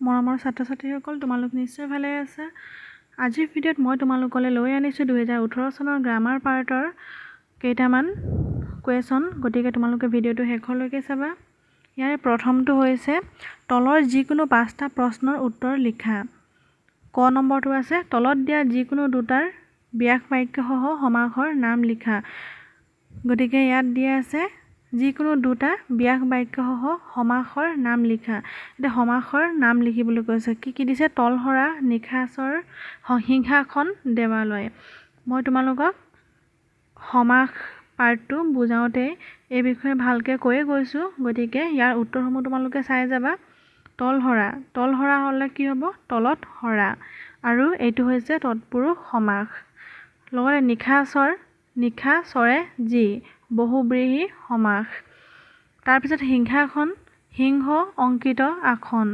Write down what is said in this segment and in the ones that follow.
মৰমৰ ছাত্ৰ-ছাত্ৰীসকল তোমালোক নিশ্চয় ভালে আছে। আজিৰ ভিডিঅ'ত মই তোমালোকলৈ লৈ আনিছোঁ 2018 চনৰ গ্ৰামাৰ পাৰ্টৰ কেইটামান কুৱেশ্যন। গতিকে তোমালোকে ভিডিঅ'টো শেষলৈকে চাবা। ইয়াৰে প্ৰথমটো হৈছে তলৰ যিকোনো 5টা প্ৰশ্নৰ উত্তৰ লিখা। ক নম্বৰটো আছে তলত দিয়া যিকোনো দুটাৰ ব্যাস বাক্যসহ সমাসৰ নাম লিখা। গতিকে ইয়াত দিয়া আছে যিকোনো দুটা ব্যাস বাক্যসহ সমাসৰ নাম লিখা। এতিয়া সমাসৰ নাম লিখিবলৈ কৈছে। কি দিছে? তলসৰা, নিশাচৰ, সিংহাসন, দেৱালয়। মই তোমালোকক সমাস পাৰ্টটো বুজাওঁতে এই বিষয়ে ভালকৈ কৈয়ে গৈছোঁ। গতিকে ইয়াৰ উত্তৰসমূহ তোমালোকে চাই যাবা। তলসৰা হ'লে কি হ'ব? তলত সৰা, আৰু এইটো হৈছে তৎপুৰুষ সমাস। লগতে নিশাচৰে যি, বহুব্ৰীহি সমাস। তাৰপিছত সিংহাসন, সিংহ অংকিত আসন।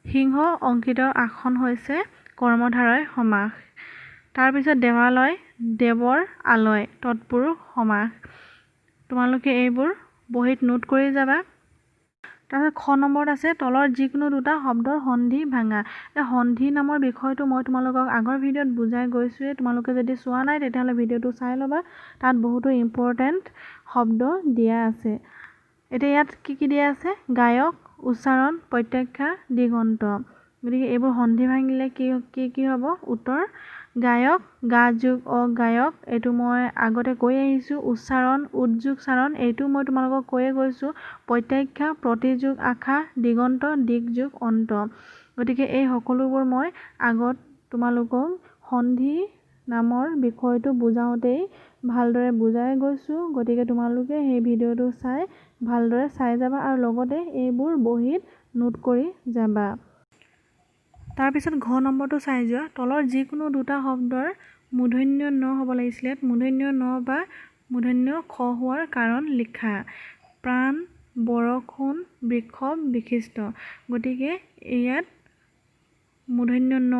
সিংহ অংকিত আসন হৈছে কৰ্মধাৰয় সমাস। তাৰপিছত দেৱালয়, দেৱৰ আলয়, তৎপুৰুষ সমাস। তোমালোকে এইবোৰ বহীত নোট কৰি যাবা। তাৰপিছত খ নম্বৰত আছে তলৰ যিকোনো দুটা শব্দৰ সন্ধি ভাঙা। এই সন্ধি নামৰ বিষয়টো মই তোমালোকক আগৰ ভিডিঅ'ত বুজাই গৈছোঁৱে। তোমালোকে যদি চোৱা নাই তেতিয়াহ'লে ভিডিঅ'টো চাই ল'বা। তাত বহুতো ইম্পৰ্টেণ্ট শব্দ দিয়া আছে। এতিয়া ইয়াত কি দিয়া আছে? গায়ক, উচ্চাৰণ, প্ৰত্যাখ্যা, দিগন্ত। গতিকে এইবোৰ সন্ধি ভাঙিলে কি হ'ব? উত্তৰ গায়ক, গা যোগ অগায়ক, এইটো মই আগতে কৈ আহিছোঁ। উচ্চাৰণ, উদ্যোগ চাৰণ, এইটো মই তোমালোকক কৈয়ে গৈছোঁ। প্ৰত্যাখ্যা, প্ৰতিযোগ আশা, দিগন্ত, দিক যোগ অন্ত। গতিকে এই সকলোবোৰ মই আগত তোমালোকক সন্ধি নামৰ বিষয়টো বুজাওঁতেই ভালদৰে বুজাই গৈছোঁ। গতিকে তোমালোকে সেই ভিডিঅ'টো ভালদৰে চাই যাবা আৰু লগতে এইবোৰ বহীত নোট কৰি যাবা। তাৰপিছত ঘ নম্বৰটো চাই যোৱা। তলৰ যিকোনো দুটা শব্দৰ মূৰ্ধন্য ন হ'ব লাগিছিলে। মূৰ্ধন্য ন বা মূৰ্ধন্য খ হোৱাৰ কাৰণ লিখা। প্ৰাণ, বৰষুণ, বৃক্ষ, বিশিষ্ট। গতিকে ইয়াত মূৰ্ধন্য ন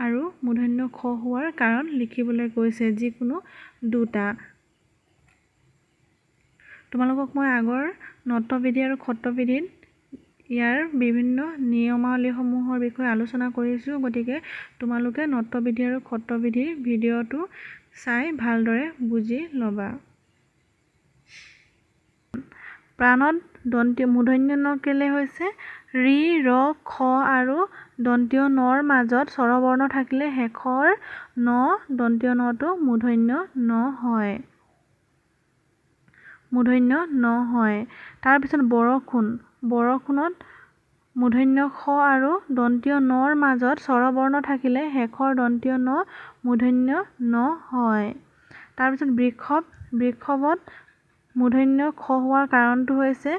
আৰু মূৰ্ধন্য খ হোৱাৰ কাৰণ লিখিবলৈ কৈছে যিকোনো দুটা। তোমালোকক মই আগৰ নট্যবিধি আৰু ক্ষত্ৰবিধিত ইয়াৰ বিভিন্ন নিয়মাৱলীসমূহৰ বিষয়ে আলোচনা কৰিছোঁ। গতিকে তোমালোকে নট্যবিধি আৰু ক্ষত্ৰবিধিৰ ভিডিঅ'টো চাই ভালদৰে বুজি ল'বা। প্ৰাণত মূৰ্ধন্য ন কেলে হৈছে? ৰি, ৰ, খ আৰু দন্তীয় নৰ মাজত স্বৰবৰ্ণ থাকিলে শেষৰ দন্তীয় নটো মূৰ্ধন্য ন হয়। তাৰপিছত বৰষুণত মূৰ্ধন্য খ আৰু দন্তীয় নৰ মাজত স্বৰবৰ্ণ থাকিলে শেষৰ দন্তীয় ন মূৰ্ধন্য ন হয়। তাৰপিছত বৃষভত মূৰ্ধন্য খ হোৱাৰ কাৰণটো হৈছে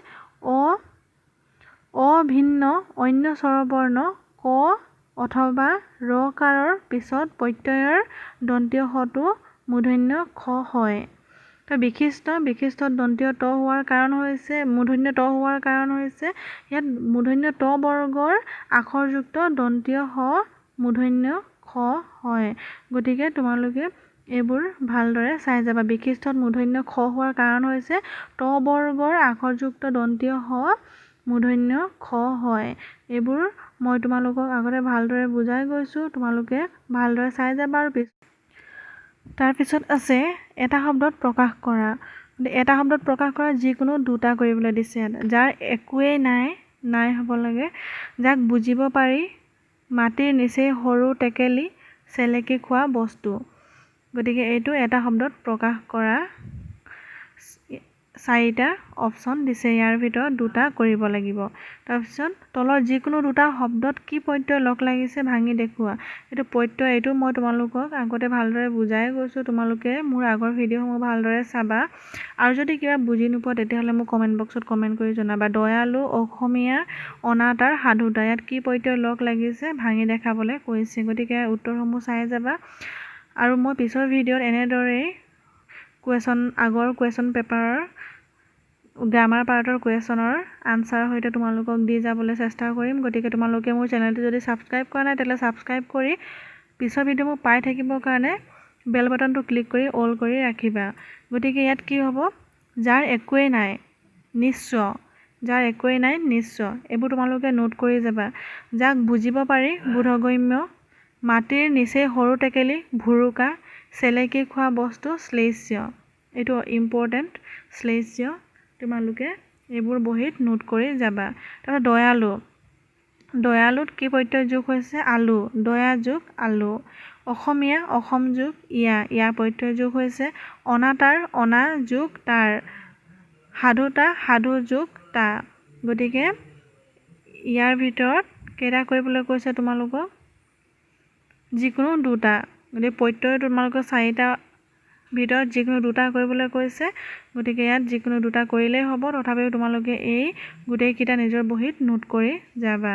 অভিন্ন অন্য স্বৰবৰ্ণ ক অথবা ৰকাৰৰ পিছত প্ৰত্যয়ৰ দন্তীয় হটো মূৰ্ধন্য খ হয়। বিশিষ্টত দন্তীয় ত হোৱাৰ কাৰণ হৈছে মূৰ্ধন্য ত হোৱাৰ কাৰণ হৈছে ইয়াত মূৰ্ধন্য ত বৰ্গৰ আখৰযুক্ত দন্তীয় হ মূৰ্ধন্য খ হয়। গতিকে তোমালোকে এইবোৰ ভালদৰে চাই যাবা। বিশিষ্টত মূৰ্ধন্য খ হোৱাৰ কাৰণ হৈছে ত বৰ্গৰ আখৰযুক্ত দন্তীয় হ মূৰ্ধন্য খ হয়। এইবোৰ মই তোমালোকক আগতে ভালদৰে বুজাই গৈছোঁ। তোমালোকে ভালদৰে চাই যাবা। আৰু তাৰপিছত আছে এটা শব্দত প্ৰকাশ কৰা। এটা শব্দত প্ৰকাশ কৰা যিকোনো দুটা কৰিবলৈ দিছে। যাৰ একোৱেই নাই হ'ব লাগে। যাক বুজিব পাৰি, মাটিৰ নিচেই সৰু টেকেলি, চেলেকি খোৱা বস্তু। গতিকে এইটো এটা শব্দত প্ৰকাশ কৰা 4টা অপশ্যন দিছে। ইয়াৰ ভিতৰত দুটা কৰিব লাগিব। তাৰপিছত তলৰ যিকোনো দুটা শব্দত কি প্ৰত্যয় লগ লাগিছে ভাঙি দেখুওৱা। এইটো প্ৰত্যয়, এইটো মই তোমালোকক আগতে ভালদৰে বুজাই গৈছোঁ। তোমালোকে মোৰ আগৰ ভিডিঅ'সমূহ ভালদৰে চাবা। আৰু যদি কিবা বুজি নোপোৱা তেতিয়াহ'লে মোক কমেণ্ট বক্সত কমেণ্ট কৰি জনাবা। দয়ালু, অসমীয়া, অনাতাঁৰ, সাধুতা, ইয়াত কি প্ৰত্যয় লগ লাগিছে ভাঙি দেখাবলৈ কৈছে। গতিকে উত্তৰসমূহ চাই যাবা। আৰু মই পিছৰ ভিডিঅ'ত এনেদৰেই আগৰ কুৱেশ্যন পেপাৰৰ গ্ৰামাৰ পাৰ্টৰ কুৱেশ্যনৰ আনচাৰৰ সৈতে তোমালোকক দি যাবলৈ চেষ্টা কৰিম। গতিকে তোমালোকে মোৰ চেনেলটো যদি ছাবস্ক্ৰাইব কৰা নাই তেতিয়াহ'লে ছাবস্ক্ৰাইব কৰি পিছৰ ভিডিঅ'বোৰ পাই থাকিবৰ কাৰণে বেল বাটনটো ক্লিক কৰি অল কৰি ৰাখিবা। গতিকে ইয়াত কি হ'ব? যাৰ একোৱেই নাই, নিশ্চ, যাৰ একোৱেই নাই নিশ্চ এইবোৰ তোমালোকে নোট কৰি যাবা যাক বুজিব পাৰি বোধগম্য মাটিৰ নিচেই সৰু টেকেলি ভুৰুকা চেলেকি খোৱা বস্তু শ্লেষ্য এইটো ইম্পৰ্টেণ্ট শ্লেষ্য তোমালোকে এইবোৰ বহীত নোট কৰি যাবা তাৰপিছত দয়ালু দয়ালুত কি প্ৰত্যয় যোগ হৈছে আলু দয়া যোগ আলু অসমীয়া অসম যোগ ইয়াৰ প্ৰত্যয় যোগ হৈছে অনাতাঁৰ অনা যোগ তাৰ সাধুতা সাধু যোগ তা গতিকে ইয়াৰ ভিতৰত কেইটা কৰিবলৈ কৈছে তোমালোকক যিকোনো দুটা গতিকে প্ৰত্যয় তোমালোকক চাৰিটা ভিতৰত যিকোনো দুটা কৰিবলৈ কৈছে গতিকে ইয়াত যিকোনো দুটা কৰিলেই হ'ব তথাপিও তোমালোকে এই গোটেইকেইটা নিজৰ বহীত নোট কৰি যাবা